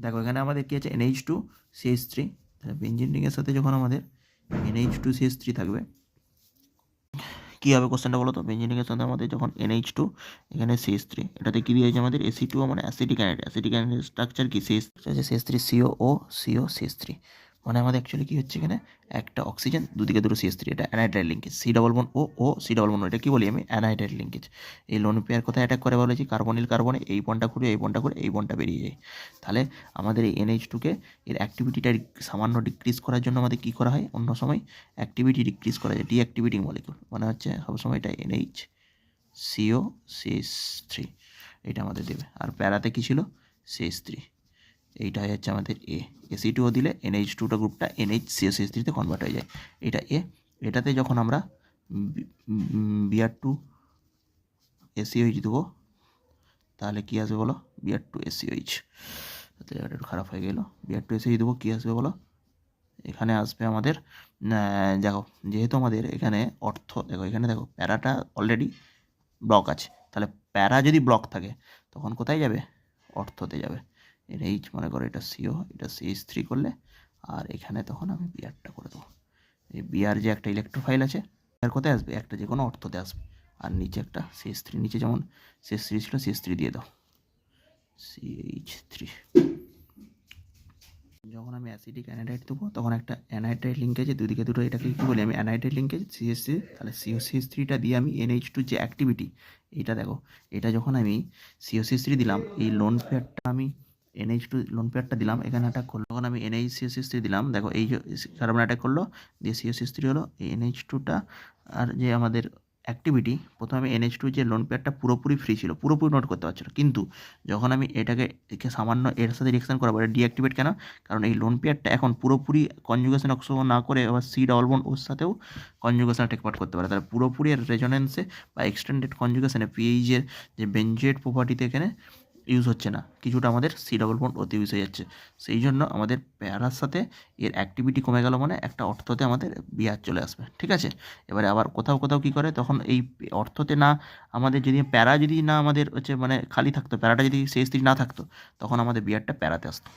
দেখো এখানে আমাদের কী আছে NH2CH3, তাহলে বেঞ্জিন রিংয়ের সাথে যখন আমাদের NH2CH3 থাকবে কী হবে কোশ্চেনটা বলো তো? বেঞ্জিন রিংয়ের সাথে আমাদের যখন NH2 এখানে CH3, এটাতে কী দিয়েছে আমাদের Ac2 মানে অ্যাসিটিক অ্যানাইড স্ট্রাকচার কি CH3CO CH3 মানে আমাদের অ্যাকচুয়ালি কী হচ্ছে এখানে একটা অক্সিজেন দুদিকে দুটো CH3, এটা অ্যানাইড্রাইড লিঙ্কেজ C+O এটা কী বলি আমি? অ্যানাইড্রাইড লিঙ্কেজ। এই লোন পেয়ার কোথায় অ্যাটাক করে বলেছি? কার্বনিল কার্বনে, এই বন্ডটা ঘুরে এই বন্ডটা ঘুরে এই বন্ডটা বেরিয়ে যায়। তাহলে আমাদের এই NH2কে এর অ্যাক্টিভিটিটা সামান্য ডিক্রিজ করার জন্য আমাদের কী করা হয়? অন্য সময় অ্যাক্টিভিটি ডিক্রিজ করা যায় ডিঅ্যাক্টিভেটিং মলিকুল, মানে হচ্ছে সবসময় এটা NHCOCH3 এইটা আমাদের দেবে। আর প্যারাতে কী ছিল? CH3, এইটা হয়ে যাচ্ছে আমাদের Ac2 দিলে NH2টা গ্রুপটা NHCOCH3তে কনভার্ট হয়ে যায়, এটা এটাতে যখন আমরা Br2SCOH দেবো তাহলে কী আসবে বলো? Br2SCOH, জায়গাটা একটু খারাপ হয়ে গেল। Br2SCOH দেবো, কী আসবে বলো? এখানে আসবে আমাদের, দেখো যেহেতু আমাদের এখানে দেখো এখানে দেখো প্যারাটা অলরেডি ব্লক আছে, তাহলে প্যারা যদি ব্লক থাকে তখন কোথায় যাবে? অর্থতে যাবে। NH মনে করো এটা CO, এটা CH3 করলে, আর এখানে তখন আমি বিআরটা করে দেবো। এই বিআর যে একটা ইলেকট্রোফাইল আছে আর কোথায় আসবে? একটা যে কোনো অর্থতে আসবে। আর নিচে একটা CH3, নিচে যেমন CH3 ছিল CH3 দিয়ে দাও, CH3। যখন আমি অ্যাসিডিক অ্যানাইড্রাইড দেবো তখন একটা অ্যানাইড্রাইড লিঙ্কেজে দুদিকে দুটো, এটাকে কী বলি আমি? অ্যানাইড্রাইড লিঙ্কেজ CH3, তাহলে COCH3টা দিয়ে আমি NH2 যে অ্যাক্টিভিটি, এটা দেখো এটা যখন আমি COCH3 দিলাম, এই লোন পেয়ারটা আমি NH2 লোন পেয়ারটা দিলাম, এখানে অ্যাটাক করলো, তখন আমি NHCOCH3 দিলাম, দেখো এই যে কার্বন অ্যাটাক করলো, দিয়ে COCH3 হলো, এই NH2টা আর যে আমাদের অ্যাক্টিভিটি, প্রথমে আমি NH2 যে লোন পেয়ারটা পুরোপুরি ফ্রি ছিল, পুরোপুরি নোট করতে পারছিল, কিন্তু যখন আমি একে সামান্য এর সাথে রিঅ্যাকশন করাবো, এটা ডিঅ্যাক্টিভেট কেন? কারণ এই লোন পেয়ারটা এখন পুরোপুরি কনজুগেশন অংশগ্রহণ না করে আবার C+O ওর সাথেও কনজুগেশন টেক পার্ট করতে পারে, তাহলে পুরোপুরি এর রেজোনেন্সে বা এক্সটেন্ডেড কনজুগেশনে পিএইচের যে বেঞ্জেট প্রপার্টিতে এখানে ইউজ হচ্ছে না, কিছুটা আমাদের C+O ওতে ইউজ হয়ে যাচ্ছে। সেই জন্য আমাদের প্যারার সাথে এর অ্যাক্টিভিটি কমে গেল, মানে একটা অর্থতে আমাদের বিআর চলে আসবে, ঠিক আছে? এবারে আবার কোথাও কোথাও কী করে, তখন এই অর্থতে না আমাদের যদি প্যারা যদি না আমাদের হচ্ছে মানে খালি থাকতো, প্যারাটা যদি CH3 না থাকতো, তখন আমাদের বিআরটা প্যারাতে আসতো।